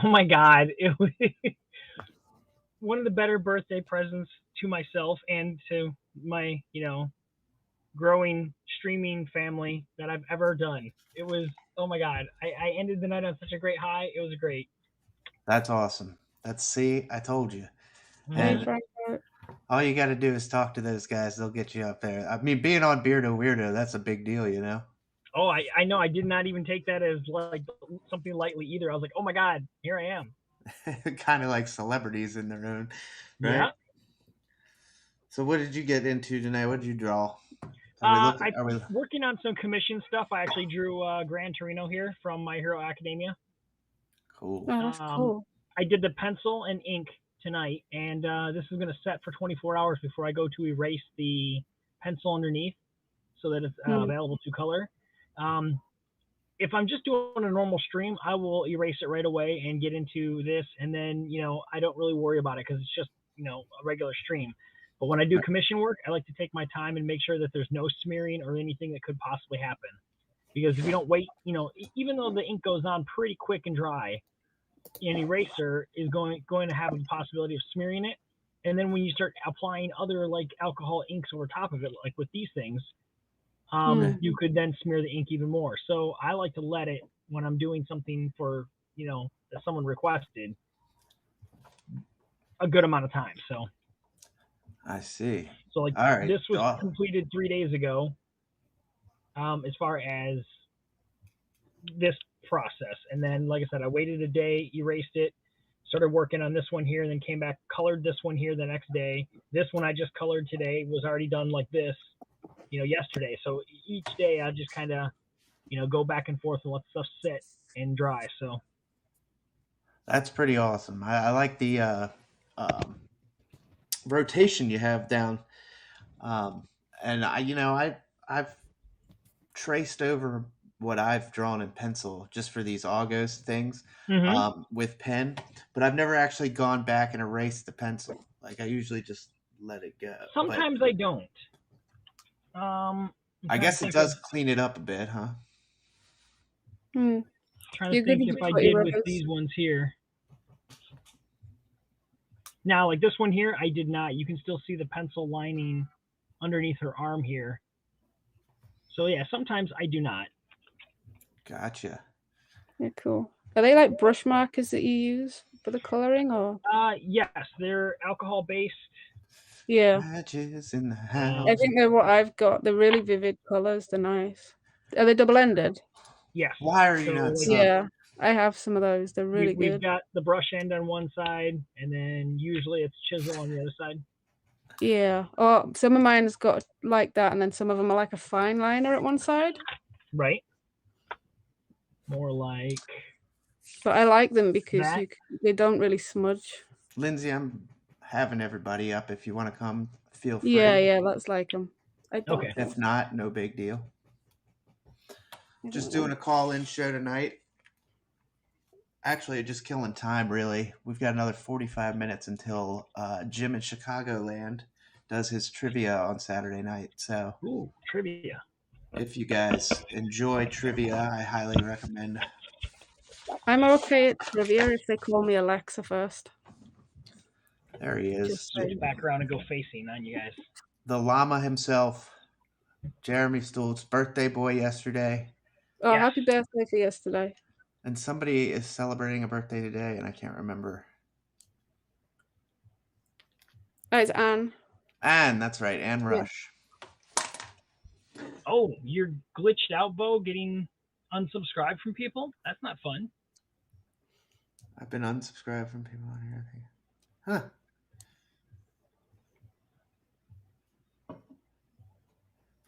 Oh my God, it was one of the better birthday presents to myself and to my, growing streaming family that I've ever done. It was, oh my God, I ended the night on such a great high. It was great. That's awesome. See, I told you. Hey, And Hmm. Franco. all you got to do is talk to those guys. They'll get you up there. I mean, being on Beardo Weirdo, that's a big deal, you know? Oh, I know. I did not even take that as like something lightly either. I was like, oh my God, here I am. Kind of like celebrities in their own, right? Yeah. So what did you get into tonight? What did you draw? Are we looking? I Are we working on some commission stuff. I actually drew Gran Torino here from My Hero Academia. cool? Oh, that's Um, cool. I did the pencil and ink tonight, and this is going to set for 24 hours before I go to erase the pencil underneath so that it's Hmm. available to color. Um, if I'm just doing a normal stream, I will erase it right away and get into this, and then I don't really worry about it because it's just a regular stream. But when I do commission work, I like to take my time and make sure that there's no smearing or anything that could possibly happen. Because if you don't wait, even though the ink goes on pretty quick and dry, an eraser is going to have a possibility of smearing it. And then when you start applying other like alcohol inks over top of it, like with these things, Hmm. you could then smear the ink even more. So I like to let it when I'm doing something for that someone requested a good amount of time. I see. So like All right. this was completed 3 days ago. As far as this process, and then like I said, I waited a day, erased it, started working on this one here, and then came back, colored this one here the next day. This one I just colored today was already done like this, yesterday. So each day I just kind of go back and forth and let stuff sit and dry. So That's pretty awesome. I like the um, rotation you have down. Um, and I've traced over what I've drawn in pencil just for these August things hmm with pen, but I've never actually gone back and erased the pencil. Like I usually just let it go. But sometimes I don't. I'm I trying to guess it think of does clean it up a bit, huh? Hmm. trying to You're good think at if it, I what you did with wrote. these ones here. Now, like this one here, I did not. You can still see the pencil lining underneath her arm here. So yeah, sometimes I do not. Gotcha. Yeah, cool. Are they like brush markers that you use for the coloring, or? Yes, they're alcohol based. Yeah, Matches in the I house. think they're what I've got. They're really vivid colors. They're nice. Are they double-ended? Yes. Why are So you not like subbing? Yeah, I have some of those. They're really we've good. got the brush end on one side, and then usually it's chisel on the other side. Yeah. Or some of mine's got like that, and then some of them are like a fine liner at one side. Right. More like But I like them because that. they don't really smudge. Lindsay, I'm having everybody up. If you want to come, feel Yeah, free. yeah, that's like them. I don't Okay. care. If not, no big deal. I Just don't doing know. a call in show tonight. Actually, just killing time, really. We've got another 45 minutes until Jim in Chicagoland does his trivia on Saturday night. So Ooh, trivia. if you guys enjoy trivia, I highly recommend. I'm okay at trivia if they call me Alexa first. There he Just is. Switch saying. back around and go facing on you guys. The llama himself, Jeremy Stoltz, birthday boy yesterday. Oh, Yes. happy birthday for yesterday. And somebody is celebrating a birthday today, and I can't remember. Oh, it's Anne. Anne, that's right, Anne Yeah. Rush. Oh, you're glitched out, Bo, getting unsubscribed from people? That's not fun. I've been unsubscribed from people on here, I think. Huh.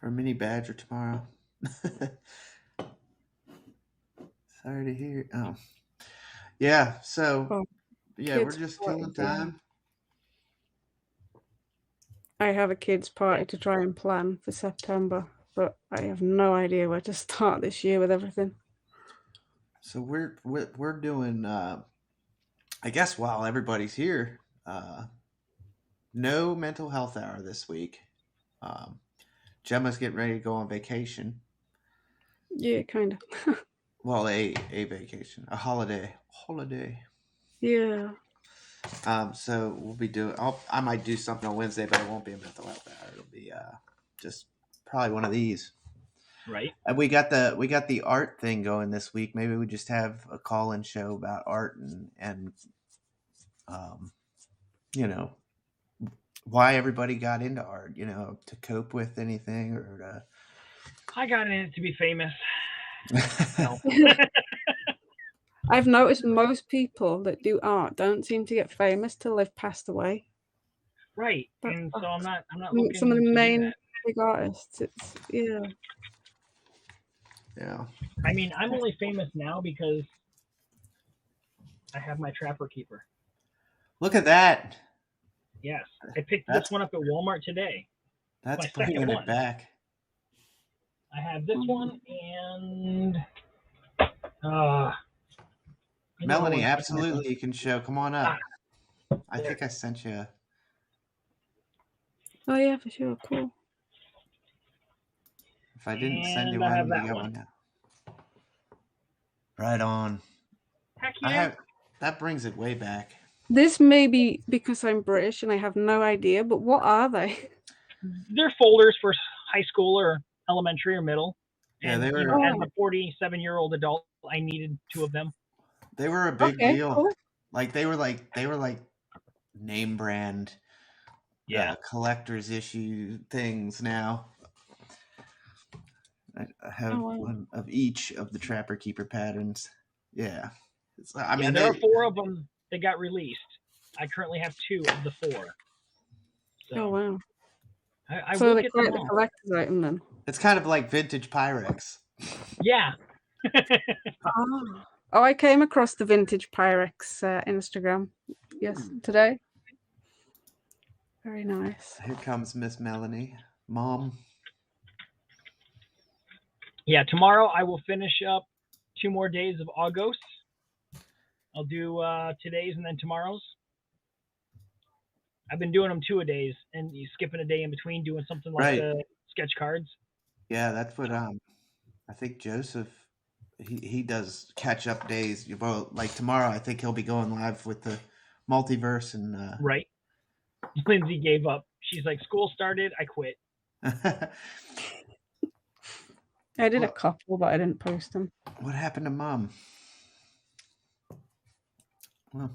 For a mini badger tomorrow. Sorry to hear. Oh. Yeah, so, Oh, yeah, we're kids just party. killing Yeah. time. I have a kids party to try and plan for September, but I have no idea where to start this year with everything. So we're doing, I guess while everybody's here, no mental health hour this week. Um, Gemma's getting ready to go on vacation. Yeah, kind of. Well, a vacation, a holiday. Yeah. So we'll be doing. I might do something on Wednesday, but it won't be a mental health hour. It'll be just probably one of these. Right. And we got the art thing going this week. Maybe we just have a call-in show about art and you know, why everybody got into art. You know, to cope with anything or I got in it to be famous. to. No. I've noticed most people that do art don't seem to get famous till they've passed away. Right. But And so I'm not some looking of the to do main that. big artists, it's yeah. Yeah. I mean, I'm only famous now because I have my Trapper Keeper. Look at that. Yes. I picked That's- this one up at Walmart today. That's My second bringing one. it back. I have this one and Melanie, absolutely, you can show. Come on up. I think I sent you. Oh yeah, for sure. Cool. If I didn't send you And I have one, that you got one. one now. Right on. Heck yeah. That brings it way back. This may be because I'm British and I have no idea, but what are they? They're folders for high school or elementary or middle. Yeah, And they you were. know, as a 47-year-old adult, I needed 2 of them. They were a big Okay, deal. cool. Like they were like name brand, collector's issue things now. I have one of each of the Trapper Keeper patterns. Yeah, I mean there are 4 of them that got released. I currently have 2 of the 4. So Oh wow! I So will they get quite them the all. collector's item then. It's kind of like vintage Pyrex. Yeah. Oh, I came across the vintage Pyrex Instagram. Yes, today. Very nice. Here comes Miss Melanie, Mom. Yeah, tomorrow I will finish up 2 more days of August. I'll do today's and then tomorrow's. I've been doing them 2 a days and you skipping a day in between doing something like the sketch cards. Yeah, that's what I think Joseph he does catch up days. Well, like tomorrow, I think he'll be going live with the multiverse and right. Lindsay gave up. She's like, school started, I quit. I did a couple, but I didn't post them. What happened to Mom? Well,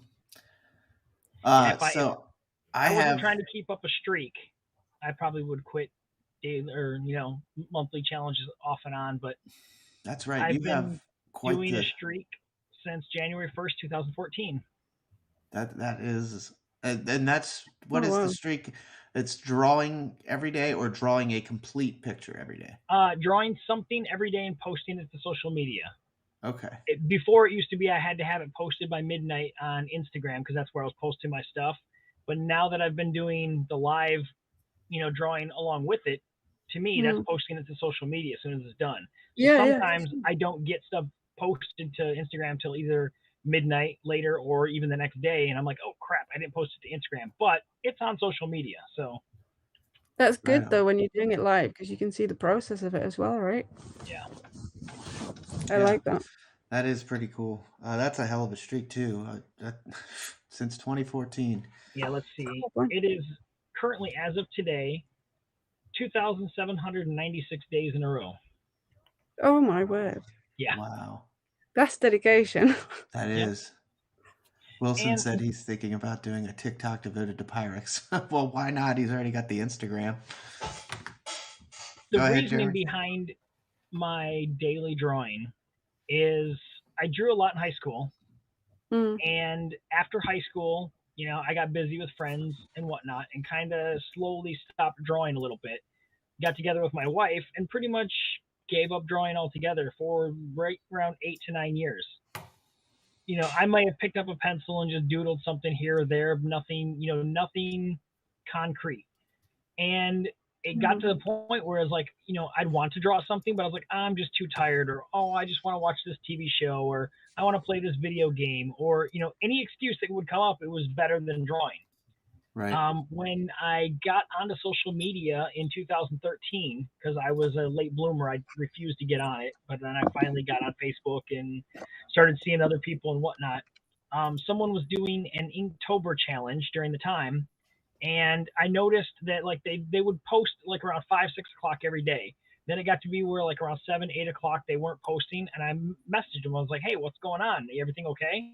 I wasn't trying to keep up a streak, I probably would quit daily or monthly challenges off and on. But that's right. I've you been have quite doing a streak since January 1st, 2014. That is, and that's what is the streak? It's drawing every day or drawing a complete picture every day? Drawing something every day and posting it to social media. Okay. Before it used to be I had to have it posted by midnight on Instagram because that's where I was posting my stuff. But now that I've been doing the live, drawing along with it, to me, that's posting it to social media as soon as it's done. So sometimes I don't get stuff posted to Instagram till either midnight later or even the next day. And I'm like, oh, crap, I didn't post it to Instagram. But it's on social media. So that's good, though, when you're doing it live because you can see the process of it as well, right? Yeah. I like that. That is pretty cool. That's a hell of a streak, too. Since 2014. Yeah, let's see. It is currently, as of today, 2,796 days in a row. Oh, my word. Yeah. Wow. That's dedication. That is. Wilson said he's thinking about doing a TikTok devoted to Pyrex. Well, why not? He's already got the Instagram. The reasoning behind my daily drawing is I drew a lot in high school. And after high school, I got busy with friends and whatnot and kind of slowly stopped drawing a little bit. Got together with my wife and pretty much gave up drawing altogether for right around 8 to 9 years. I might have picked up a pencil and just doodled something here or there, nothing, nothing concrete. And it got to the point where it's like, I'd want to draw something, but I was like, I'm just too tired, or, oh, I just want to watch this TV show, or I want to play this video game, or, any excuse that would come up, it was better than drawing. Right. When I got onto social media in 2013, because I was a late bloomer, I refused to get on it, but then I finally got on Facebook and started seeing other people and whatnot. someone was doing an Inktober challenge during the time, and I noticed that like they would post like around 5, 6 o'clock every day. Then it got to be where like around 7, 8 o'clock they weren't posting, and I messaged him. I was like, "Hey, what's going on? Everything okay?"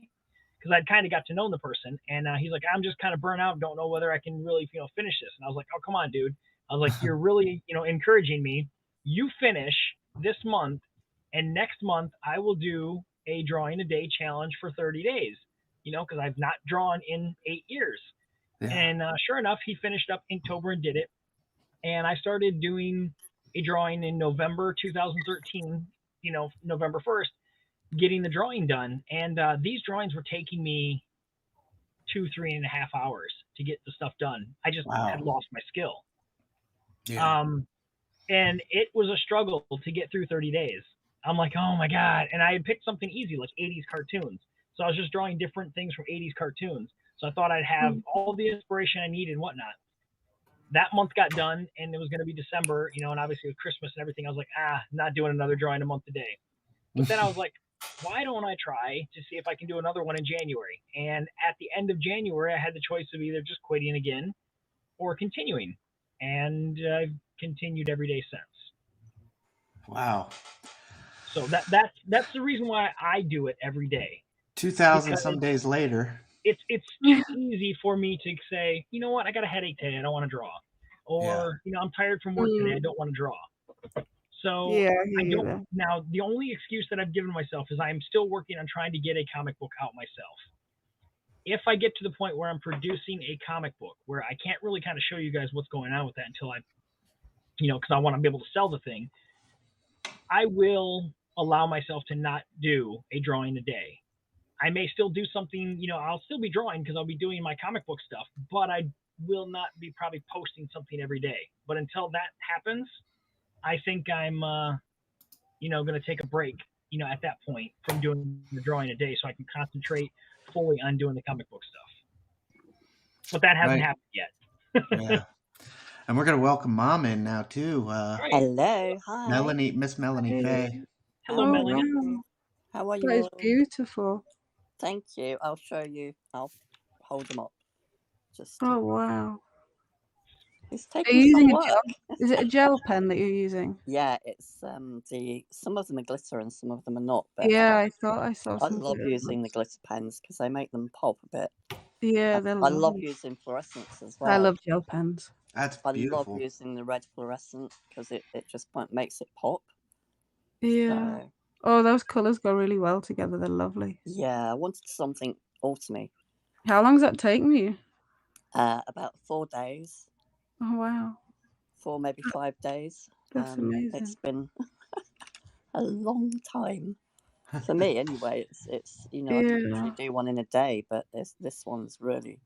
Because I'd kind of got to know the person, and he's like, "I'm just kind of burnt out, don't know whether I can really finish this." And I was like, "Oh, come on, dude." I was like, "You're really encouraging me. You finish this month, and next month I will do a drawing a day challenge for 30 days. Because I've not drawn in 8 years." Yeah. And sure enough, he finished up Inktober and did it. And I started doing a drawing in November 2013, November 1st, getting the drawing done. And these drawings were taking me 2, 3.5 hours to get the stuff done. I just had Wow. lost my skill. Yeah. And it was a struggle to get through 30 days. I'm like, oh my God. And I had picked something easy, like 80s cartoons. So I was just drawing different things from 80s cartoons. So I thought I'd have all the inspiration I needed and whatnot. That month got done, and it was going to be December, and obviously with Christmas and everything, I was like, not doing another drawing a month a day. But then I was like, why don't I try to see if I can do another one in January? And at the end of January, I had the choice of either just quitting again or continuing. And I've continued every day since. Wow. So that's the reason why I do it every day. 2,000 Because some days later. it's too easy for me to say, you know what, I got a headache today, I don't want to draw. Or, I'm tired from work today, I don't want to draw. So Yeah, I I hear you don't there. now the only excuse that I've given myself is I'm still working on trying to get a comic book out myself. If I get to the point where I'm producing a comic book where I can't really kind of show you guys what's going on with that until I because I want to be able to sell the thing, I will allow myself to not do a drawing a day. I may still do something, I'll still be drawing because I'll be doing my comic book stuff, but I will not be probably posting something every day. But until that happens, I think I'm, going to take a break, at that point from doing the drawing a day so I can concentrate fully on doing the comic book stuff. But that hasn't Right. happened yet. Yeah. And we're going to welcome Mom in now, too. Right. Hello, hi. Miss Melanie Hey. Fay. Hello, Oh, Melanie. wow. How are That you is all? beautiful. Thank you. I'll show you. I'll hold them up. Just Oh, wow. it's Are you taking some using a work. gel? Is it a gel pen that you're using? Yeah, it's some of them are glitter and some of them are not. But Yeah, I thought I saw I some love glitter using the ones. glitter pens because they make them pop a bit. Yeah, they're I love lovely. using fluorescents as I well. love gel pens. That's I love beautiful. using the red fluorescent because it just makes it pop. Yeah. So, Oh, those colours go really well together. They're lovely. yeah, I wanted something autumny. How long's that taken you? About 4 days. Oh, wow. 4, maybe 5 days. That's amazing. It's been a long time for me anyway. It's I can usually do one in a day, but this one's really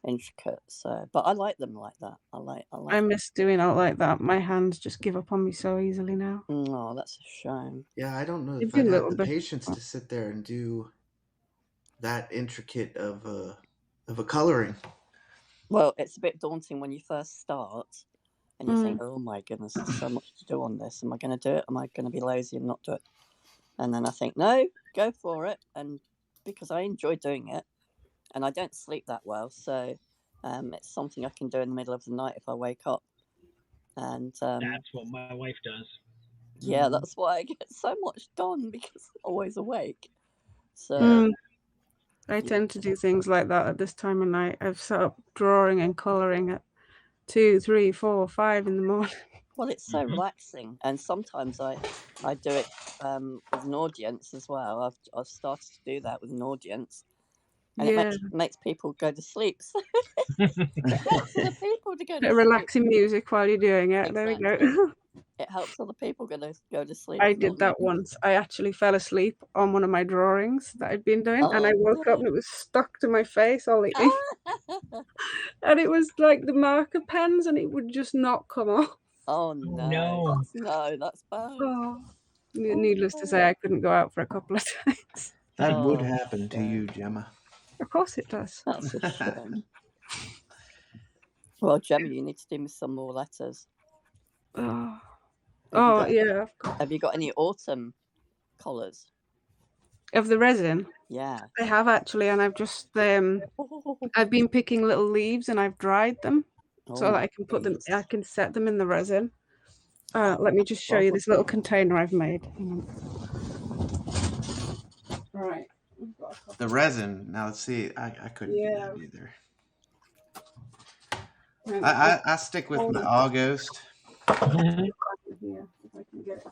intricate. So, but I like them like that. I miss doing out like that. My hands just give up on me so easily now. Oh, that's a shame. Yeah, I don't know It'd if be a I'd have little the bit. patience to sit there and do that intricate of a coloring. Well, it's a bit daunting when you first start, and you think, "Oh my goodness, there's so much to do on this. Am I going to do it? Am I going to be lazy and not do it?" And then I think, "No, go for it." And because I enjoy doing it, and I don't sleep that well, so it's something I can do in the middle of the night if I wake up. And That's what my wife does. Yeah, that's why I get so much done because I'm always awake. So I tend to do things like that at this time of night. I've set up drawing and colouring at 2, 3, 4, 5 in the morning. Well, it's so relaxing, and sometimes I do it with an audience as well. I've started to do that with an audience, and it makes people go to sleep. So it helps other people to go to sleep. Relaxing music while you're doing it. Exactly. There we go. It helps other people go to sleep. I did that once. I actually fell asleep on one of my drawings that I'd been doing, and I woke up and it was stuck to my face all evening. And it was like the marker pens, and it would just not come off. Oh no, no, that's bad. Oh. Needless to say, I couldn't go out for a couple of days. That would happen to you, Gemma. Of course it does. That's a shame. Well, Gemma, you need to do me some more letters. Yeah. Have you got any autumn colours? Of the resin, Yeah. I have actually, and I've just I've been picking little leaves and I've dried them so that I can put them. nice. I can set them in the resin. Let me just show you this little container I've made. Hang on. Right. The resin. Now let's see. I couldn't do Yeah. that either. I stick with my August. Yeah, if I can get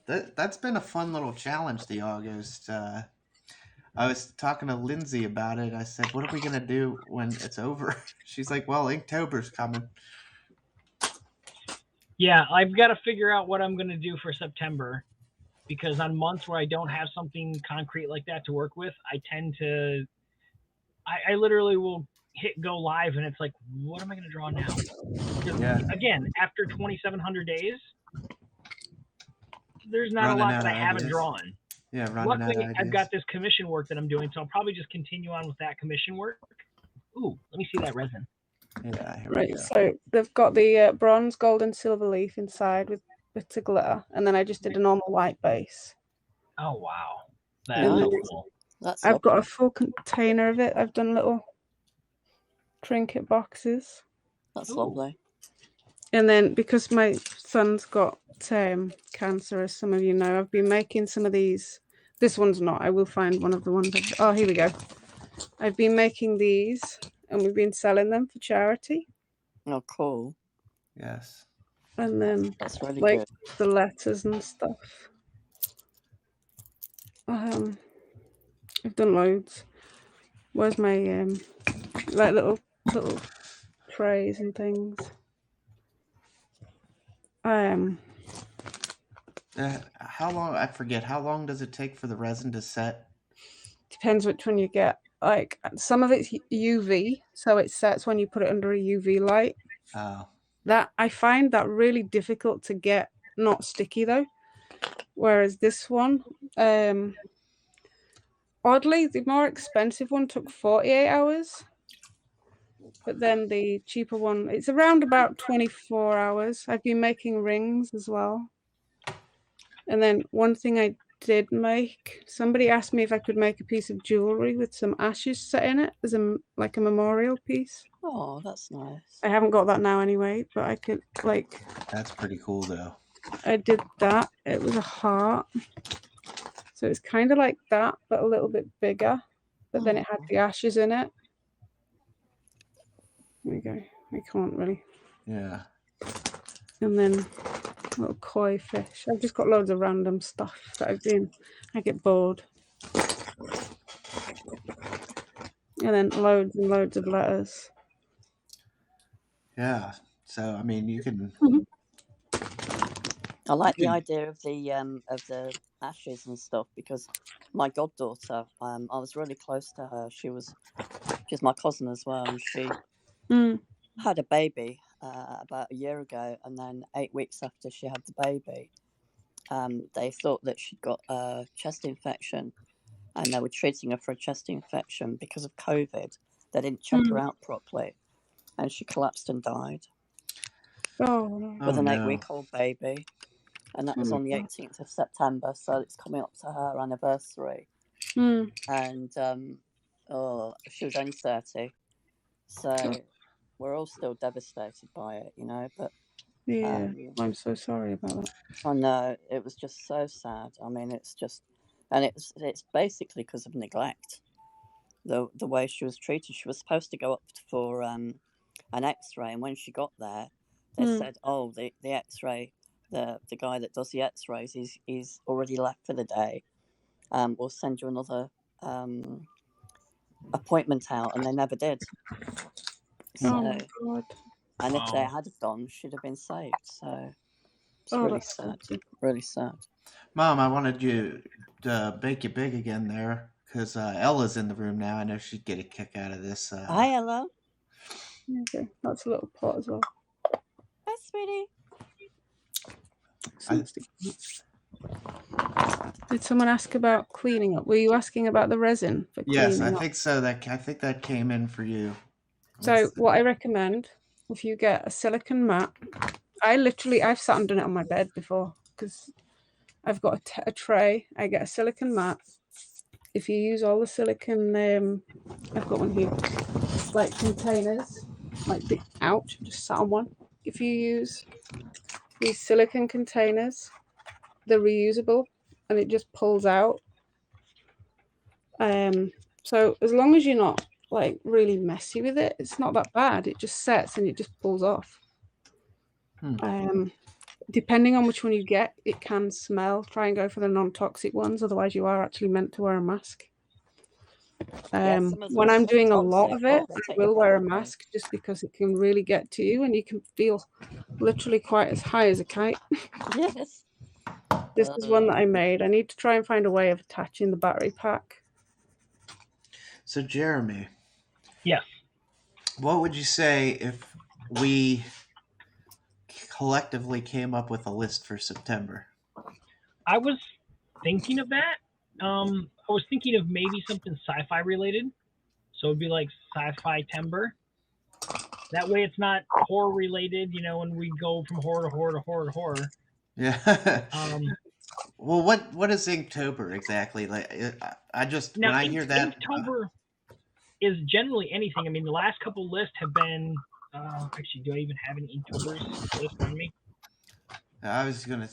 it. That's been a fun little challenge, the August. I was talking to Lindsay about it. I said, "What are we gonna do when it's over?" She's like, "Well, Inktober's coming." Yeah, I've got to figure out what I'm going to do for September, because on months where I don't have something concrete like that to work with, I tend to, I literally will hit go live and it's like, what am I going to draw now? Yeah. Again, after 2,700 days, there's not Running a lot out that I of haven't ideas. drawn. Yeah, running out Luckily, of I've ideas. got this commission work that I'm doing, so I'll probably just continue on with that commission work. Ooh, let me see that resin. Yeah, here we Right, go. so they've got the bronze, gold, and silver leaf inside with bits of glitter, and then I just did a normal white base. Oh wow, that's And so then cool. That's I've got a lovely. full container of it. I've done little trinket boxes. That's Ooh. lovely. And then because my son's got cancer, as some of you know, I've been making some of these. This one's not. I will find one of the ones. Oh, here we go. I've been making these, and we've been selling them for charity. Oh, cool. Yes. And then That's really like good. the letters and stuff. I've done loads. Where's my like little trays and things? How long? I forget. How long does it take for the resin to set? Depends which one you get. Like some of it's UV, so it sets when you put it under a UV light. That I find that really difficult to get not sticky though. Whereas this one, oddly, the more expensive one took 48 hours. But then the cheaper one, it's around about 24 hours. I've been making rings as well. And then one thing I did make, somebody asked me if I could make a piece of jewelry with some ashes set in it as like a memorial piece. Oh, that's nice. I haven't got that now anyway, but I could like. That's pretty cool though. I did that. It was a heart. So it's kind of like that, but a little bit bigger. But then it had the ashes in it. There we go. I can't really. Yeah. And then a little koi fish. I've just got loads of random stuff that I get bored. And then loads and loads of letters. Yeah. So I mean, you can. I like the idea of the ashes and stuff, because my goddaughter, I was really close to her. She's my cousin as well, and she had a baby about a year ago, and then 8 weeks after she had the baby, they thought that she'd got a chest infection, and they were treating her for a chest infection because of COVID. They didn't check her out properly, and she collapsed and died. With an 8-week-old baby. And that was on the 18th of September, so it's coming up to her anniversary. And she was only 30, so we're all still devastated by it, you know. But yeah, I'm so sorry about that. I know, it was just so sad. I mean, it's just, and it's basically because of neglect. The way she was treated. She was supposed to go up for an X-ray, and when she got there, they said, "Oh, the X-ray." The guy that does the X-rays, he's already left for the day. We'll send you another appointment out, and they never did. So, oh my God! And if they had done, she'd have been saved. So it's really sad. Really sad. Mom, I wanted you to make you big again there, because Ella's in the room now. I know she'd get a kick out of this. Hi, Ella. Okay, that's a little pot as well. Hi, sweetie. Did someone ask about cleaning up? Were you asking about the resin for cleaning up? Yes, I think so. I think that came in for you. So what I recommend, if you get a silicone mat, I've sat and done it on my bed before, because I've got a tray. I get a silicone mat, if you use all the silicone, I've got one here, like containers, like the, ouch, just sat on one. If you use these silicone containers, they're reusable and it just pulls out. So as long as you're not like really messy with it, it's not that bad. It just sets and it just pulls off. Depending on which one you get, it can smell. Try and go for the non-toxic ones, otherwise you are actually meant to wear a mask. When I'm doing a lot of it, I will wear a mask just because it can really get to you and you can feel literally quite as high as a kite. Yes. This is one that I made. I need to try and find a way of attaching the battery pack. So, Jeremy. Yes. What would you say if we collectively came up with a list for September? I was thinking of that. I was thinking of maybe something sci-fi related. So it'd be like sci-fi timber. That way it's not horror related, when we go from horror to horror to horror to horror. Yeah. Well, what is Inktober exactly? Like, I just now, when I hear that, Inktober is generally anything. I mean, the last couple lists have been. Actually, do I even have any Inktober's list on me? I was gonna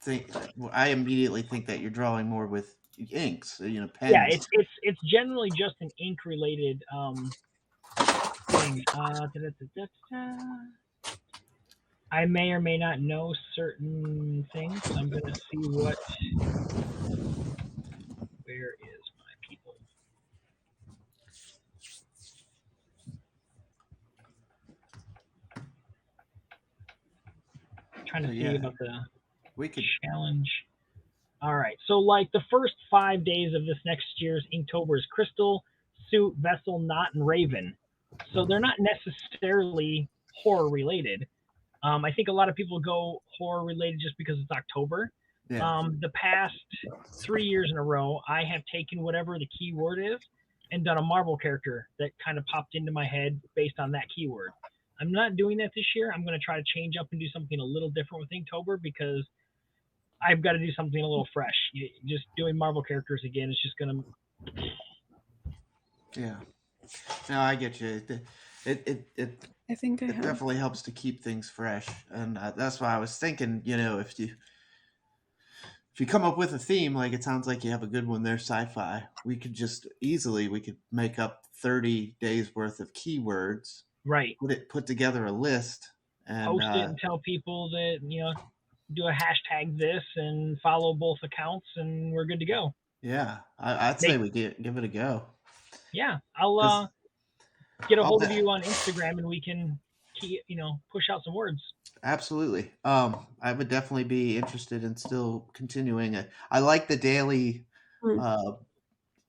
think. I immediately think that you're drawing more with inks, pens. Yeah, it's generally just an ink related thing. I may or may not know certain things. So I'm gonna see what. Where is my people? Trying to see about the challenge. All right, so like the first 5 days of this next year's Inktober is Crystal, Suit, Vessel, Knot, and Raven. So they're not necessarily horror related. I think a lot of people go horror related just because it's October. Yeah. The past 3 years in a row, I have taken whatever the keyword is and done a Marvel character that kind of popped into my head based on that keyword. I'm not doing that this year. I'm going to try to change up and do something a little different with Inktober because I've got to do something a little fresh. Just doing Marvel characters again is just going to. Yeah. No, I get you. I think it definitely helps to keep things fresh, and that's why I was thinking. If you come up with a theme, like it sounds like you have a good one there, sci-fi. We could just easily make up 30 days worth of keywords. Right. Put together a list and post it and tell people that do a hashtag this and follow both accounts and we're good to go. Yeah, I'd say we give it a go. Yeah, I'll get a hold of you on Instagram and we can push out some words. Absolutely. I would definitely be interested in still continuing it. I like the daily.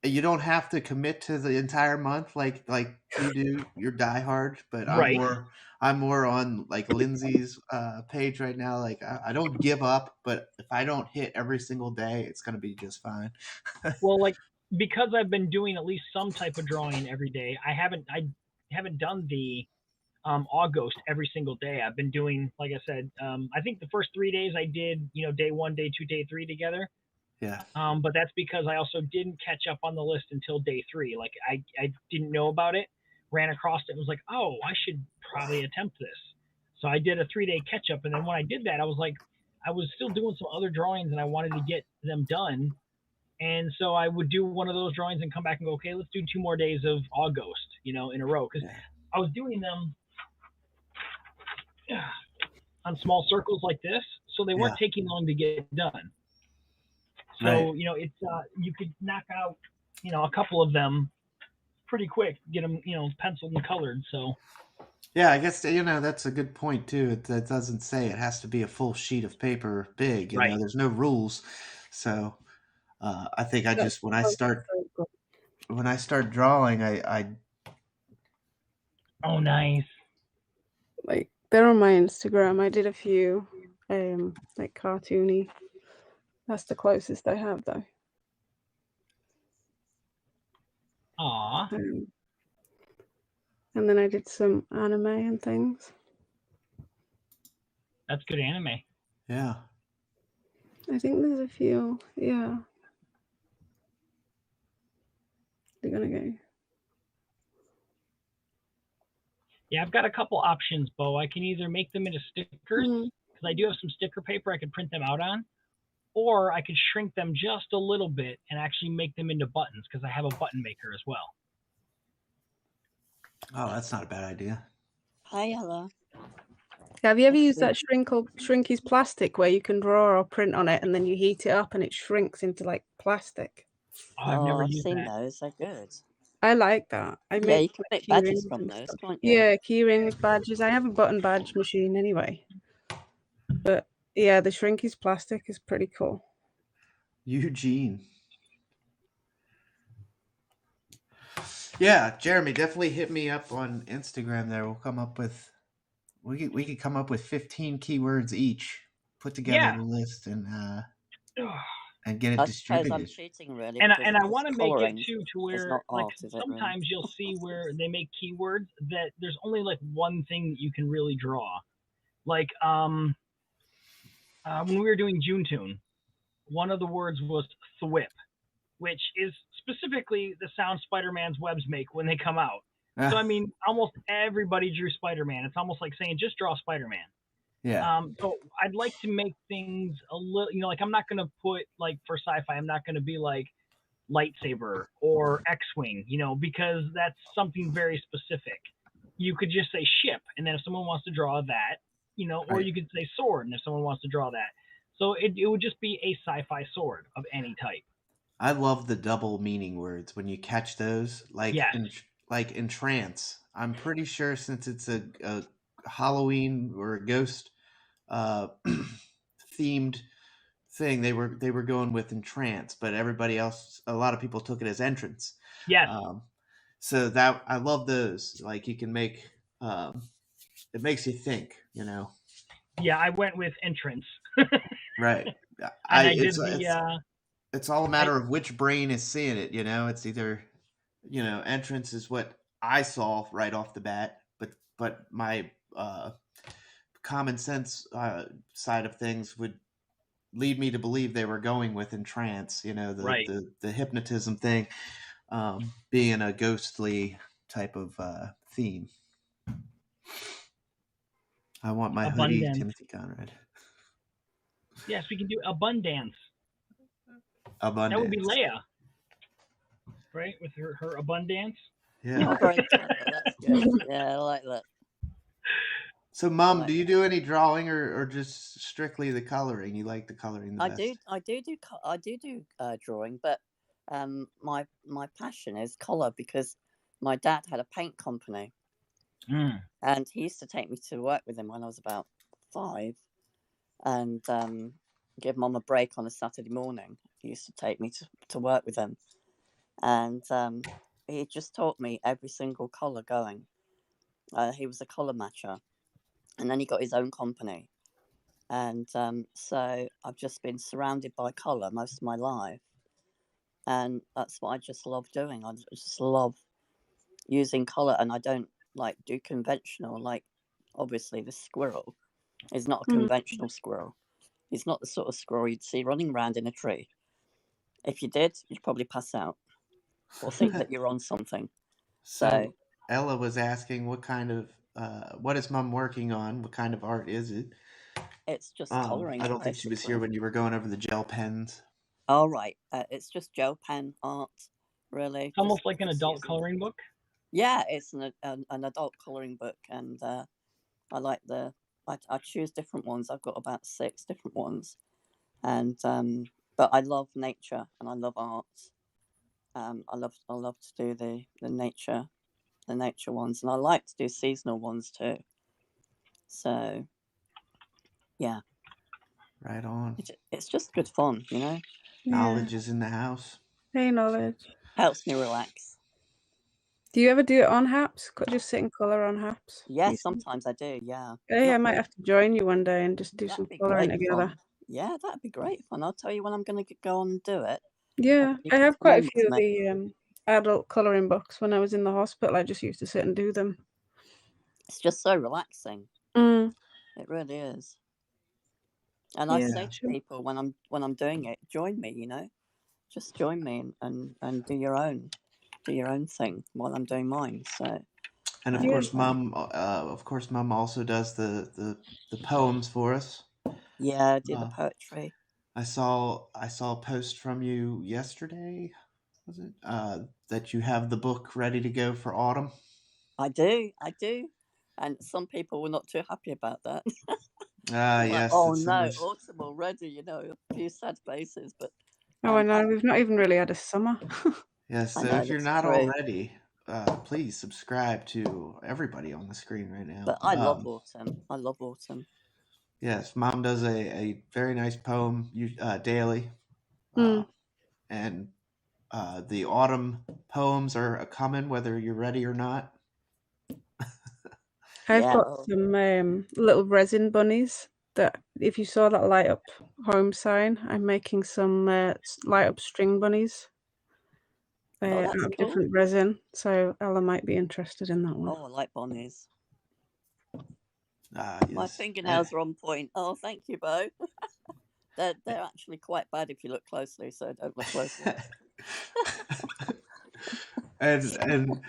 You don't have to commit to the entire month like you do. You're diehard, but right. I'm more on like Lindsay's page right now. Like I don't give up, but if I don't hit every single day, it's gonna be just fine. Well, like because I've been doing at least some type of drawing every day, I haven't done the August every single day. I've been doing, like I said, I think the first 3 days I did, day 1, day 2, day 3 together. Yeah. But that's because I also didn't catch up on the list until day 3. Like I didn't know about it, ran across it and was like, oh, I should probably attempt this. So I did a 3-day catch up. And then when I did that, I was like, I was still doing some other drawings and I wanted to get them done. And so I would do one of those drawings and come back and go, okay, let's do 2 more days of August, in a row. Because I was doing them on small circles like this. So they weren't taking long to get done. So, it's you could knock out, a couple of them pretty quick, get them, penciled and colored. So, yeah, I guess, that's a good point too. It doesn't say it has to be a full sheet of paper big, there's no rules. So, I think I just, when I start drawing, I oh, nice. Like they're on my Instagram. I did a few, like cartoony. That's the closest I have, though. Aww. And then I did some anime and things. That's good anime. Yeah. I think there's a few, yeah. they're gonna get you. Yeah, I've got a couple options, Bo. I can either make them into stickers, Mm. because I do have some sticker paper I could print them out on, or I could shrink them just a little bit and actually make them into buttons, because I have a button maker as well. Oh, that's not a bad idea. Hi, Ella. Have you ever used that Shrinky's plastic where you can draw or print on it and then you heat it up and it shrinks into like plastic? Oh, I've never I've used seen that. those. They're good. I like that. I Yeah, make you can make key badges rings from and those, stuff. can't you? Yeah, key rings, badges. I have a button badge machine anyway. But yeah, the Shrinky's plastic is pretty cool. Eugene. Yeah, Jeremy, definitely hit me up on Instagram there. We'll come up with we could come up with 15 keywords each, put together Yeah. the list and get it I suppose distributed. I'm cheating really. And because I it's want to make it colouring. too to It's where not like art, is it, really? sometimes you'll see where they make keywords that there's only like one thing that you can really draw. Like when we were doing Junetune, one of the words was thwip, which is specifically the sound Spider-Man's webs make when they come out. So I mean, almost everybody drew Spider-Man. It's almost like saying just draw Spider-Man. Yeah. So I'd like to make things a little, like I'm not gonna put like for sci-fi, I'm not gonna be like lightsaber or X-wing, because that's something very specific. You could just say ship, and then if someone wants to draw that, or Right. you could say sword, and if someone wants to draw that, so it would just be a sci-fi sword of any type. I love the double meaning words when you catch those, like Yes. in trance. I'm pretty sure since it's a Halloween or a ghost themed thing, they were going with entrance, but everybody else, a lot of people took it as entrance. Yes. So that I love those. Like you can make it makes you think, Yeah, I went with entrance. Right. And I did the it's all a matter of which brain is seeing it, It's either entrance is what I saw right off the bat, but my common sense side of things would lead me to believe they were going with entrance, Right. the hypnotism thing, being a ghostly type of theme. I want my hoodie, Abundance. Timothy Conrad. Yes, we can do abundance. Abundance. That would be Leia, right? With her abundance. Yeah. Oh, very clever. That's good. Yeah, I like that. So, Mom, do you do any drawing or just strictly the coloring? You like the coloring the best? I do do drawing, but my passion is colour because my dad had a paint company, and he used to take me to work with him when I was about 5, and give Mum a break on a Saturday morning. He used to take me to work with him, and he just taught me every single colour going. He was a colour matcher, and then he got his own company. And so I've just been surrounded by colour most of my life. And that's what I just love doing. I just love using colour, and I don't do conventional. Like, obviously, the squirrel is not a conventional squirrel. He's not the sort of squirrel you'd see running around in a tree. If you did, you'd probably pass out or think that you're on something. So Ella was asking what kind of what is Mom working on? What kind of art is it? It's just colouring. I don't think she was here when you were going over the gel pens. Oh, right. It's just gel pen art, really. It's almost like an adult coloring book. Yeah, it's an adult coloring book, and I like I choose different ones. I've got about 6 different ones, and but I love nature and I love art. I love to do the nature ones, and I like to do seasonal ones too. So, yeah. Right on. It's just good fun, Knowledge is in the house. Hey, Knowledge. Helps me relax. Do you ever do it on Haps? Just sit in colour on Haps? Yeah, sometimes I do, yeah. Hey, I might have to join you one day and just do some colouring together. Fun. Yeah, that'd be great fun. I'll tell you when I'm going to go and do it. Yeah, I have quite a few of the adult colouring books. When I was in the hospital, I just used to sit and do them. It's just so relaxing. It really is. And I say to people when I'm doing it, join me, just join me and do your own. do your own thing while I'm doing mine. So And of Yeah. course, Mum. Mum also does the poems for us. yeah, I do the Uh, poetry. I saw a post from you yesterday. Was it that you have the book ready to go for autumn? I do, and some people were not too happy about that. Ah, Like, yes, oh it's so no, much. autumn already, a few sad faces. But Oh, I know. I We've not even really had a summer. Yes, I so know if you're that's not true. already, please subscribe to everybody on the screen right now. But I love autumn. I love autumn. Yes, Mom does a very nice poem daily, Mm. and the autumn poems are coming whether you're ready or not. I've Yeah. got some little resin bunnies that if you saw that light up home sign, I'm making some light up string bunnies out that's of cool. different resin. So Ella might be interested in that one. Oh, I like bunnies. Yes. My fingernails are on point. Oh, thank you, Bo. They're actually quite bad if you look closely, so don't look closely. and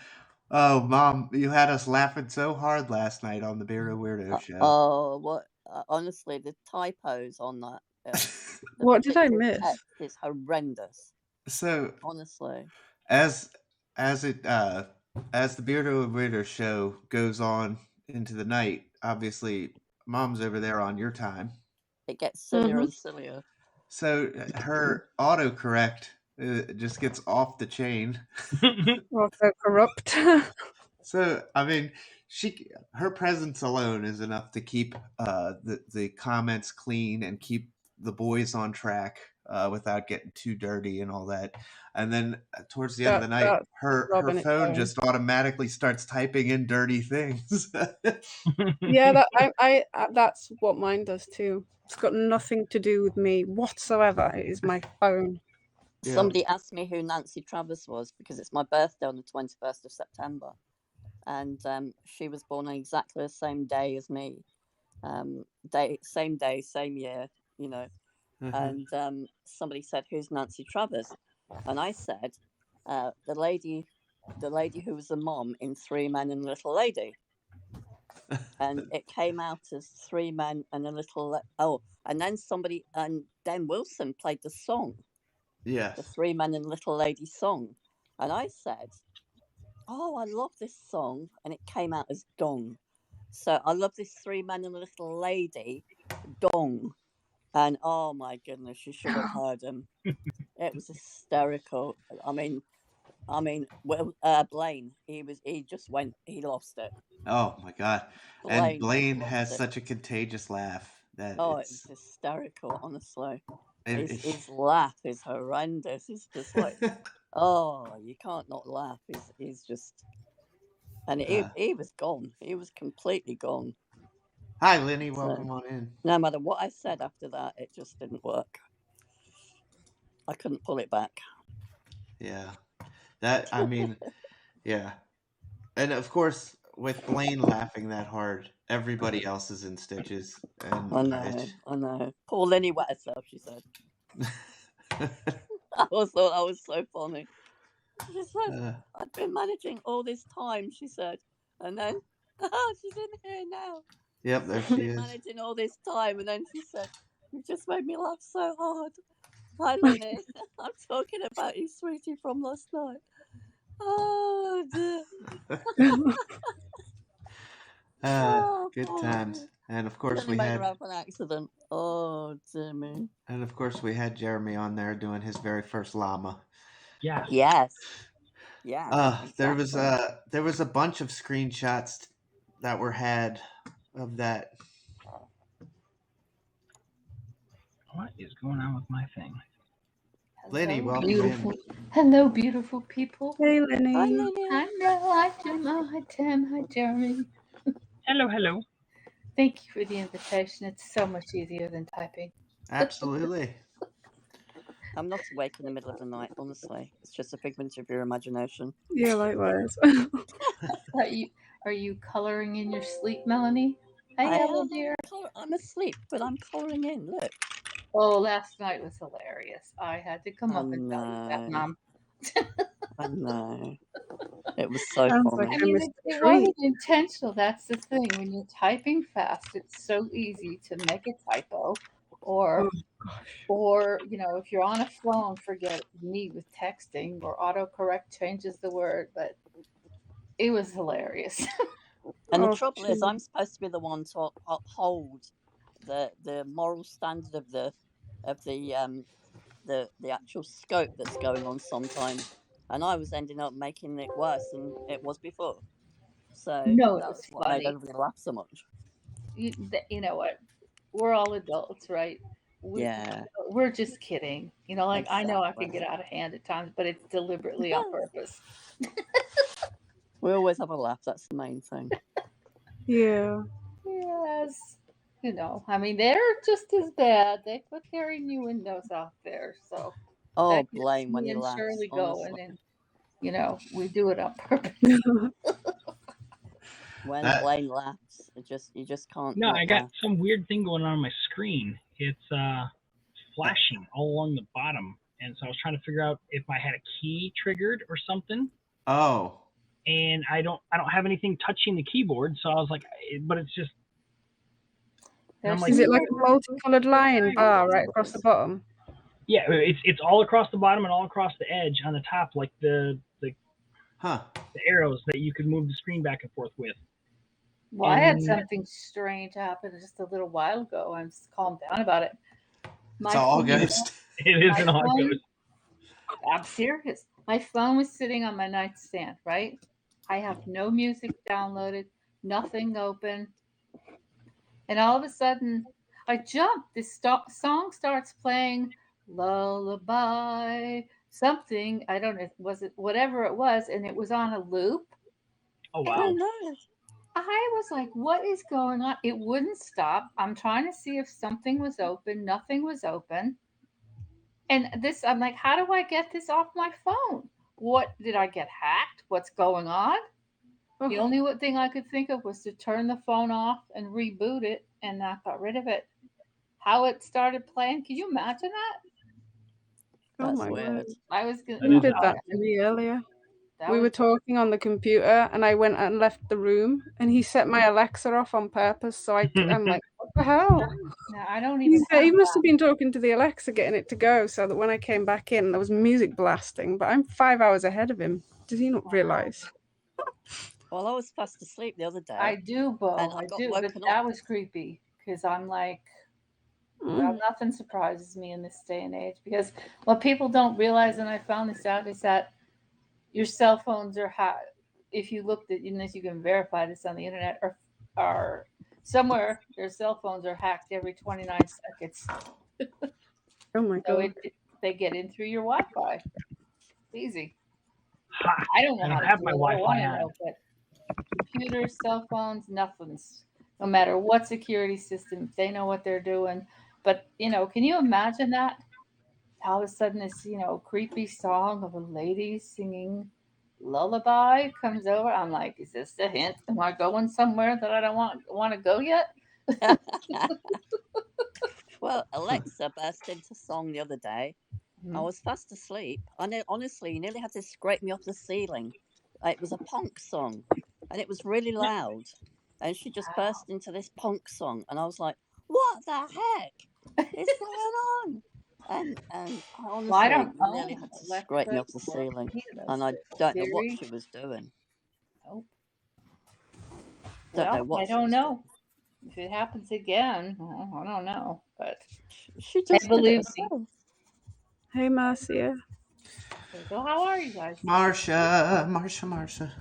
oh, Mom, you had us laughing so hard last night on the Beardo Weirdo show. Oh, what? Honestly, the typos on that. The What did I picture miss? text is horrendous. So Honestly, as the Beardo Weirdo show goes on into the night, obviously Mom's over there on your time. it gets sillier Mhm. and sillier. So her autocorrect just gets off the chain. Also corrupt. So I mean, her presence alone is enough to keep the comments clean and keep the boys on track without getting too dirty and all that. And then towards the end of the night, That's her robbing its phone own. just automatically starts typing in dirty things. Yeah, that that's what mine does too. It's got nothing to do with me whatsoever. It is my phone. Yeah. Somebody asked me who Nancy Travers was because it's my birthday on the 21st of September. And she was born on exactly the same day as me. Same day, same year, Mhm. And somebody said, "Who's Nancy Travers?" And I said, "The lady who was the mom in Three Men and a Little Lady." And it came out as Three Men and a Little. And then Dan Wilson played the song, Yes. the Three Men and a Little Lady song, and I said, "Oh, I love this song," and it came out as Dong. So I love this Three Men and a Little Lady, Dong. And oh my goodness, you should have heard him. It was hysterical. I mean, Blaine, he lost it. Oh my God! And Blaine Lost has it. such a contagious laugh that Oh, it was hysterical. Honestly, it- his laugh is horrendous. He's just like, oh, you can't not laugh. He's just, and he was gone. He was completely gone. Hi, Lenny. So, Welcome on in. no matter what I said after that, it just didn't work. I couldn't pull it back. Yeah, I mean, yeah, and of course, with Blaine laughing that hard, everybody else is in stitches. And I know. Poor Lenny wet herself, she said. I thought that was so funny. She said, "I've been managing all this time," she said, and then she's in here now. Yep, there I've she been is. managing all this time, and then she said, "You just made me laugh so hard." Hi, Lenny. I'm talking about you, sweetie, from last night. Oh dear. Good times. And of course Lenny we made had her have an accident. Oh dear me. and of course we had Jeremy on there doing his very first llama. Yes. Yes. Yeah. There Exactly. was a bunch of screenshots that were had of that. What is going on with my thing? Lenny, Hello, welcome beautiful. in. Hello, beautiful people. Hey, Lenny. Hi, Lenny. Hi, Mel. Hi, Gemma. Hi, Tim. Hi, Jeremy. Hello. Thank you for the invitation. It's so much easier than typing. Absolutely. I'm not awake in the middle of the night, honestly. It's just a figment of your imagination. Yeah, likewise. Are you coloring in your sleep, Melanie? Hey, Ella, dear. I'm asleep, but I'm colouring in. Look. Oh, last night was hilarious. I had to come up and tell you that, No. Mom. I know. It was so Sounds funny. like I I mean, missed it a treat. wasn't intentional. That's the thing. When you're typing fast, it's so easy to make a typo, or Oh gosh. or if you're on a phone, forget me with texting, or autocorrect changes the word. But it was hilarious. And the Oh, trouble is, gee. I'm supposed to be the one to uphold the moral standard of the actual scope that's going on sometimes, and I was ending up making it worse than it was before. So No, it was that's what made funny. everybody laugh so much. You know what? We're all adults, right? We Yeah, we're just kidding. Like I know I can exactly. get out of hand at times, but it's deliberately on purpose. We always have a laugh. That's the main thing. Yeah. Yes. I mean, they're just as bad. They put their innuendos out there, so Oh, that gets blame when me he and laughs. Shirley Honestly, going, and we do it on purpose. when That Blaine laughs, you just can't No, not I got laugh. some weird thing going on my screen. It's flashing all along the bottom, and so I was trying to figure out if I had a key triggered or something. oh And I don't have anything touching the keyboard, so I was like, but it's just. And I'm There's like, Is it some like a multicolored line bar right across the bottom? yeah, it's all across the bottom and all across the edge on the top, like the huh. arrows that you could move the screen back and forth with. Well, I had And something strange happen just a little while ago. I'm just calmed down about it. It's My all phone, ghost. it is my an odd phone, ghost. I'm serious. My phone was sitting on my nightstand, right? I have no music downloaded, nothing open. And all of a sudden, I jumped. This song starts playing, lullaby, something. I don't know, was it whatever it was, and it was on a loop. Oh And wow. Oh no! I was like, what is going on? It wouldn't stop. I'm trying to see if something was open. Nothing was open. And I'm like, how do I get this off my phone? What did I get hacked? What's going on? The Oh, only thing I could think of was to turn the phone off and reboot it, and that got rid of it. How it started playing? Can you imagine that? oh That's my word. weird. I was gonna. That You is did that odd. to me earlier. That We was were talking on the computer and I went and left the room and he set my Alexa off on purpose. So I'm like, what the hell? no, I don't even He have must that. have been talking to the Alexa, getting it to go, so that when I came back in, there was music blasting. But I'm 5 hours ahead of him. Did he not realize? Well, I was fast asleep the other I day, do, and Bo. I I got do, but woken up. that was creepy because I'm like, well, nothing surprises me in this day and age because what people don't realize, and I found this out, is that your cell phones are hacked. If you looked at, unless you can verify this on the internet, or somewhere, their cell phones are hacked every 29 seconds. Oh my So god. they get in through your Wi-Fi. It's easy. Ha! I don't know I how don't to have do my it. I don't want Wi-Fi to on. know, but computers, cell phones, nothing's. No matter what security system, they know what they're doing. But can you imagine that? All of a sudden, this creepy song of a lady singing lullaby comes over. I'm like, is this a hint? Am I going somewhere that I don't want to go yet? Well, Alexa burst into song the other day. I Mhm. was fast asleep. Honestly, you nearly had to scrape me off the ceiling. It was a punk song, and it was really loud. And she just burst into this punk song, and I was like, "What the heck is going on?" And I Well, I honestly, don't you nearly own had to scrape me Alexa off the or ceiling, any of those and I things. don't know what Siri, she was doing. nope. Don't know Well, what I she don't was doing. know. If it happens again, well, I don't know. But She I just did it believe me. herself. Hey, Marcia. So how are you guys? Marsha.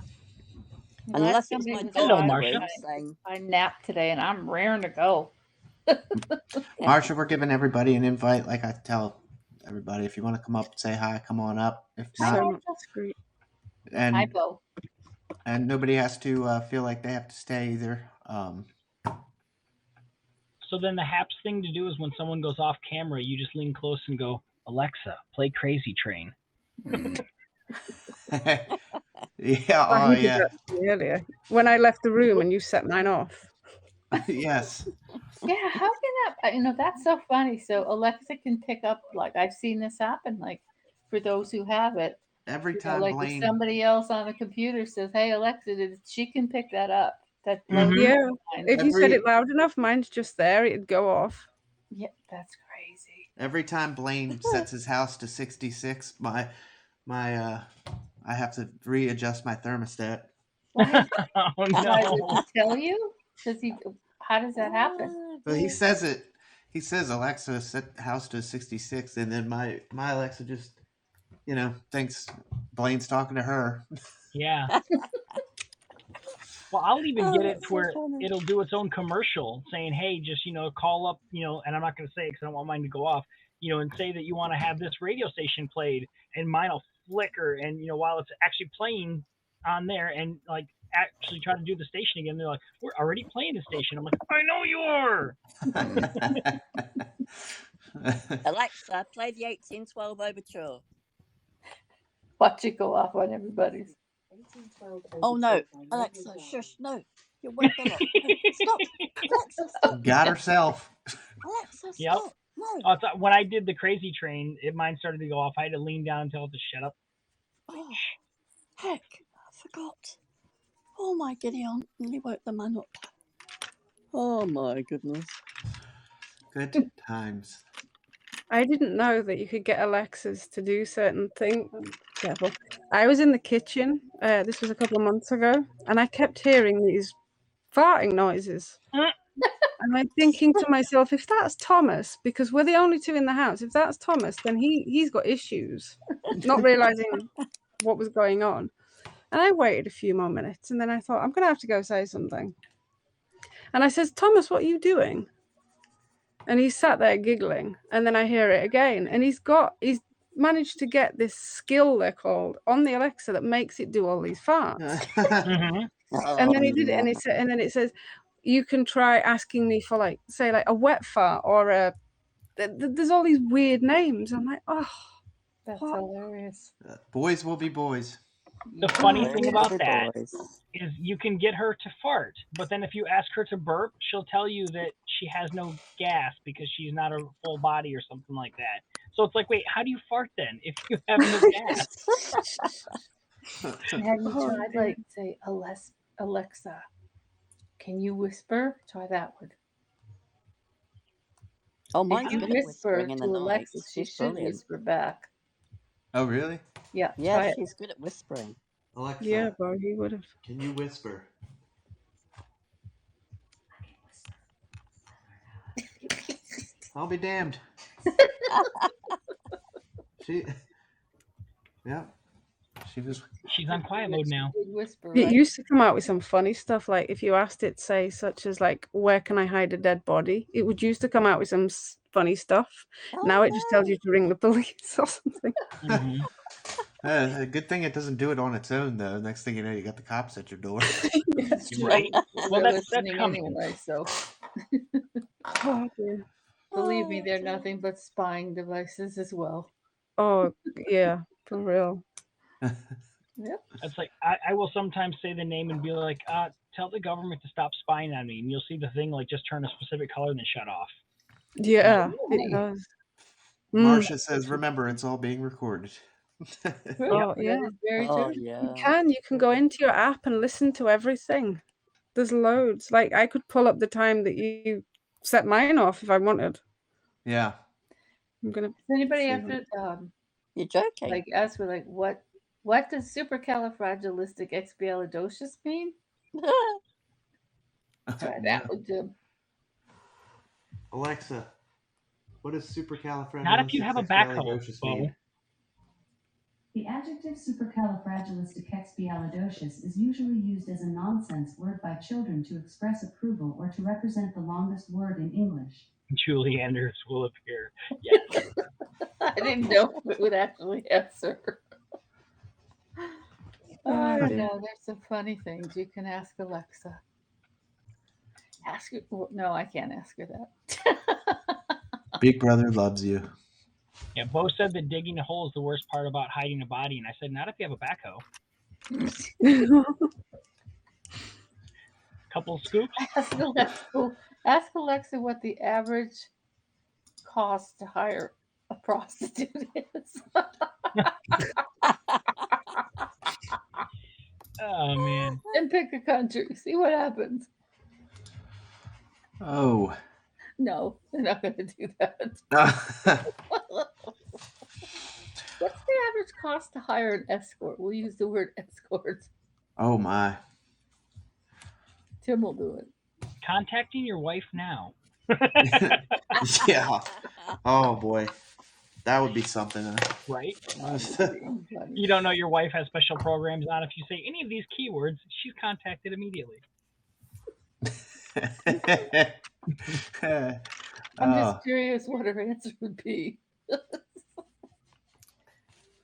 I'm glad Unless it was somebody my was dog Hello, in alive. the Marcia. room saying, I napped today and I'm raring to go. Marsha, we're giving everybody an invite. Like I tell everybody, if you want to come up, say hi, come on up. If Hi, not, So Martha. much sweet. Hi, and Bo. nobody has to feel like they have to stay either. So then the haps thing to do is when someone goes off camera, you just lean close and go, Alexa, play Crazy Train. Yeah. Well, Oh he did yeah. that to me earlier when I left the room and you set mine off. Yes. Yeah, how can that? That's so funny. So Alexa can pick up, like, I've seen this happen, like, for those who have it. every You know, time like if Blaine. somebody else on the computer says, "Hey Alexa," she can pick that up. That blows Mhm. Yeah. my mind. If you said Every it loud enough, mine's just there. It'd go off. Yeah, that's crazy. every time Blaine sets his house to 66, my I have to readjust my thermostat. Why? Oh Why no. does he tell you? Does he? How does that happen? But he says it. He says Alexa set house to 66, and then my Alexa just thinks Blaine's talking to her. Yeah. Well, I'll even Oh, get it that's to so where funny. it'll do its own commercial saying, "Hey, just call up, and I'm not going to say it because I don't want mine to go off, and say that you want to have this radio station played, and mine will flicker, and while it's actually playing on there, and like actually try to do the station again, they're like, we're already playing the station. I'm like, I know you are. Alexa, play the 1812 overture. Watch it go off on everybody's. Oh no, Alexa, shush, no. You're wake them up. No, stop. Alexa, stop. Got herself. Alexa, Yep. stop. No. When I did the crazy train, mine started to go off. I had to lean down and tell it to shut up. Oh, heck, I forgot. Oh my Gideon, you woke the man up. Oh my goodness. Good times. I didn't know that you could get Alexas to do certain things. Careful. I was in the kitchen. This was a couple of months ago, and I kept hearing these farting noises. And I'm thinking to myself, if that's Thomas, because we're the only two in the house, if that's Thomas, then he's got issues. Not realizing what was going on. And I waited a few more minutes, and then I thought, I'm going to have to go say something. And I says, Thomas, what are you doing? And he sat there giggling, and then I hear it again. And he's managed to get this skill, they're called, on the Alexa that makes it do all these farts. Mhm. And then he did it, and then it says, you can try asking me for say a wet fart or there's all these weird names. I'm like, oh, That's what? hilarious. Boys will be boys. The funny Boys thing will about be that boys. is you can get her to fart, but then if you ask her to burp, she'll tell you that she has no gas because she's not a full body or something like that. So it's like, wait, how do you fart then if you have no gas? Have you Oh, tried dear. say Alexa? Can you whisper? Try that one. Oh, If mine's you good at whisper whispering in to the night. Alexa, she She's should brilliant. whisper back. Oh, really? Yeah, Yeah, try it. she's good at whispering. Alexa, Yeah, bro, he would have. can you whisper? I'll be damned. She was. She's on quiet mode now. Good whisper, It right? used to come out with some funny stuff, like if you asked it, say, such as where can I hide a dead body? It would used to come out with some funny stuff. Now it just tells you to ring the police or something. Mhm. A good thing it doesn't do it on its own, though. Next thing you know, you got the cops at your door. It's true. Right. Well, They're that's listening coming. anyway, so Oh, dear. believe me, they're nothing but spying devices as well. Oh, yeah, for real. Yep. It's like I will sometimes say the name and be like, tell the government to stop spying on me, and you'll see the thing just turn a specific color and then shut off. Yeah, Really? it does. Marcia says, "Remember, it's all being recorded." True. Oh, That yeah. is very Oh, true. yeah. You can go into your app and listen to everything. There's loads. I could pull up the time that you set mine off if I wanted. Yeah. I'm gonna. Does anybody See have to You're joking. ask for what does supercalifragilisticexpialidocious mean? Try that one, Jim. Alexa, what does supercalifragilisticexpialidocious Not if you have a backhoe, Bo. mean? The adjective supercalifragilisticexpialidocious is usually used as a nonsense word by children to express approval or to represent the longest word in English. Julie Anders will appear. Yes. I didn't know if it would actually answer. I don't know. There's some funny things you can ask Alexa. Ask her. No, I can't ask her that. Big Brother loves you. Yeah, Bo said that digging a hole is the worst part about hiding a body, and I said, not if you have a backhoe. Couple scoops. Ask Alexa what the average cost to hire a prostitute is. Oh man. And pick a country. See what happens. Oh. No, they're not going to do that. What's the average cost to hire an escort? We'll use the word escort. Oh my. Tim will do it. Contacting your wife now. Yeah. Oh boy. That would be something. Right? Funny. You don't know your wife has special programs on. If you say any of these keywords, she's contacted immediately. I'm Oh. just curious what her answer would be.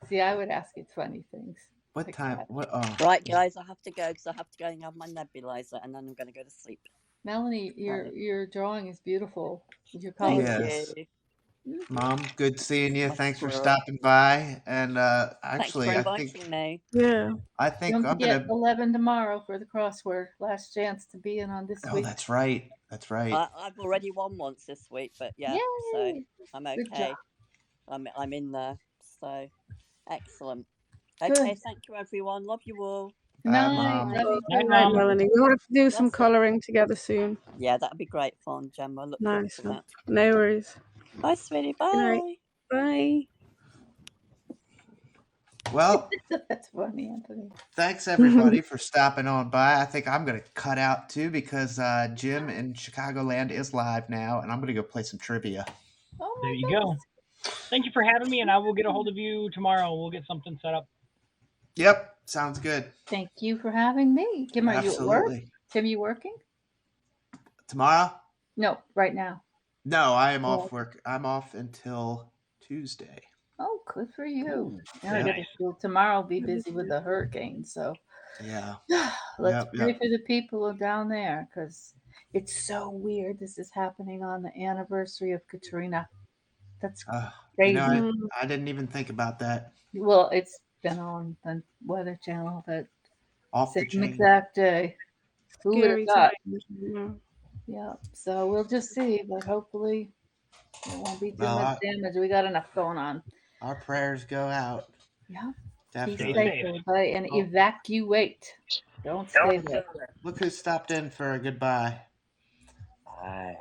See, I would ask it funny things. What like time? that. What? Oh. Right, guys, I have to go because I have to go and have my nebulizer, and then I'm going to go to sleep. Melanie, your drawing is beautiful. Your Thank colors. Yes. you. Mom, good seeing you. My Thanks for squirrel. stopping by. And Thanks actually, for I inviting think me. Yeah. Don't I'm forget gonna. 11 tomorrow for the crossword. Last chance to be in on this Oh, week. that's right. That's right. I've already won once this week, but yeah, so Yay! I'm Good okay. job. I'm in there, so excellent. Good. Okay, thank you everyone. Love you all. Good Bye, night. Mom. Love you Night, too. Right, Mom. Melanie. We'll have to do some Bless you. colouring together soon. Yeah, that'd be great fun, Gemma. Look forward Nice to one. that. No worries. Bye, sweetie. Good night. Bye. Bye. Well, That's funny, Anthony. thanks everybody for stopping on by. I think I'm gonna cut out too because Jim in Chicagoland is live now, and I'm gonna go play some trivia. Oh There my you go. goodness. Thank you for having me, and I will get a hold of you tomorrow. We'll get something set up. Yep, sounds good. Thank you for having me. Kim, are you at work? Absolutely. Tim, you working? Tomorrow? No, right now. No, I am Oh. off work. I'm off until Tuesday. Oh, good for you. Now I Yep. gotta go tomorrow. I'll be busy with the hurricane, so Yeah. let's Yep, pray yep. for the people down there because it's so weird. This is happening on the anniversary of Katrina. That's crazy. You know, I didn't even think about that. Well, it's been on the Weather Channel that Off the same chain. exact day. Who would Scary have thought? times. Yeah. Yeah. So we'll just see, but hopefully it won't be too Well, much damage. We got enough going on. Our prayers go out. Yeah. Be Definitely. safe, everybody, and Oh. evacuate. Don't stay there. Look who stopped in for a goodbye. Hi.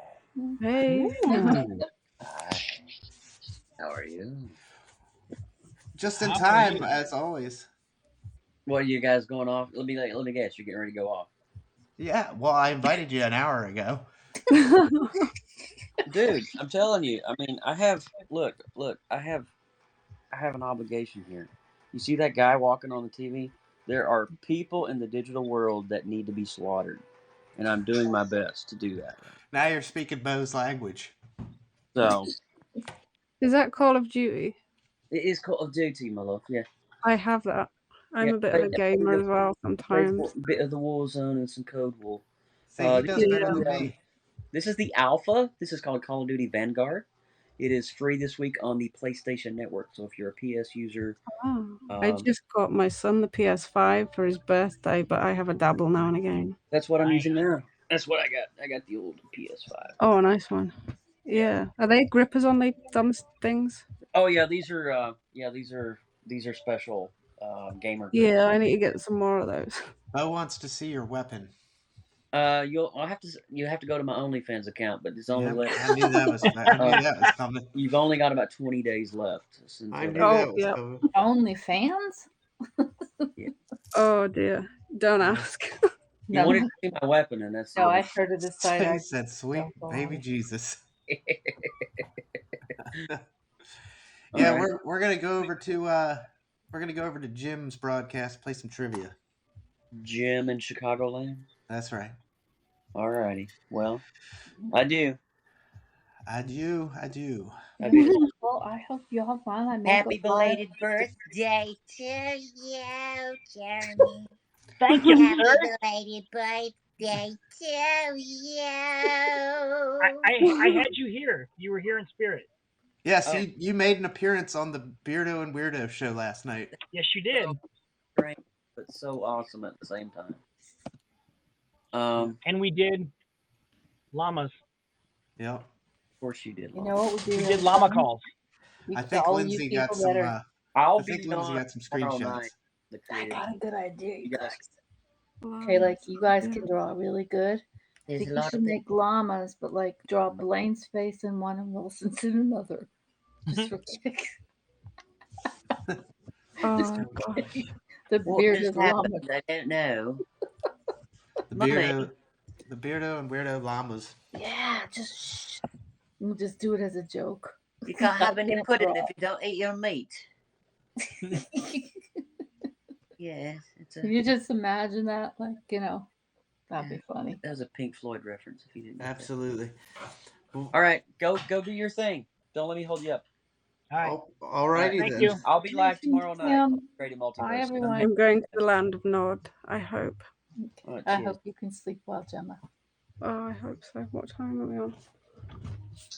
Hey. Hi. How are you? Just in How are time, you? as always. What are you guys going off? Let me guess. You're getting ready to go off, Yeah, well, I invited you an hour ago. dude. I'm telling you. I mean, I have. Look. I have an obligation here. You see that guy walking on the TV? There are people in the digital world that need to be slaughtered, and I'm doing my best to do that. Now you're speaking Bo's language. So Is that Call of Duty? it is Call of Duty, my love. Yeah. I have that. I'm Yeah, a bit of a gamer as well Play sometimes. a bit of the Warzone and some Code War. See, he does this, better is, than me. this is the alpha. This is called Call of Duty Vanguard. It is free this week on the PlayStation Network. So if you're a PS user, Oh, I just got my son the PS5 for his birthday, but I have a dabble now and again. that's what I'm Nice. using now. That's what I got. I got the old PS5. Oh, a nice one. Yeah. Are they grippers on the thumb things? Oh yeah, these are special gamer grips. Yeah, I need to get some more of those. Bo wants to see your weapon. You have to go to my OnlyFans account, but it's only Yep, left. I knew that was coming. You've only got about 20 days left. Since I knew Oh, that was yeah. coming. OnlyFans? Oh dear. Don't ask. You wanted to see my weapon, and that's No, I've heard of this site. He I said, "Sweet don't go baby on it. Jesus." All Yeah, right. we're gonna go over to Jim's broadcast, play some trivia. Jim in Chicagoland. That's right. Alrighty. Well, I do. Adieu. Well, I hope y'all find I make Happy a lot of- belated birthday to you, Jeremy. Thank you, Happy sir. belated birthday to you. I had you here. You were here in spirit. Yes, Oh. you made an appearance on the Beardo and Weirdo show last night. Yes, you did. Strange, but so awesome at the same time. And we did llamas. Yep. Of course you did. You know what we do? We did llama next time? I We- to think all you Lindsay got people some. that are I'll I think be Lindsay on got some tomorrow screenshots. night. The I creative. got a good idea, You you guys, guys. Okay, like you guys Yeah. can draw really good. I There's think a you lot should of make llamas, but like draw Blaine's face in one and Wilson's in another. Just for kicks. Oh gosh. The what beard just of llama. happened. I don't know. The Mummy, Beardo and Weirdo Llamas. Yeah, just shh. We'll just do it as a joke. you can't have any Can't pudding draw. if you don't eat your meat. Yes, it's Can a. you just imagine that? Like, that'd be funny. That was a Pink Floyd reference. If you didn't. Get that. Absolutely. All right, go do your thing. Don't let me hold you up. All right. All righty Thank then. you. I'll be live tomorrow night. Yeah. Creative Bye, Multiverse. everyone. I'm going to the land of Nod, I hope. Oh, I cheers. hope you can sleep well, Gemma. Oh, I hope so. What time are we on?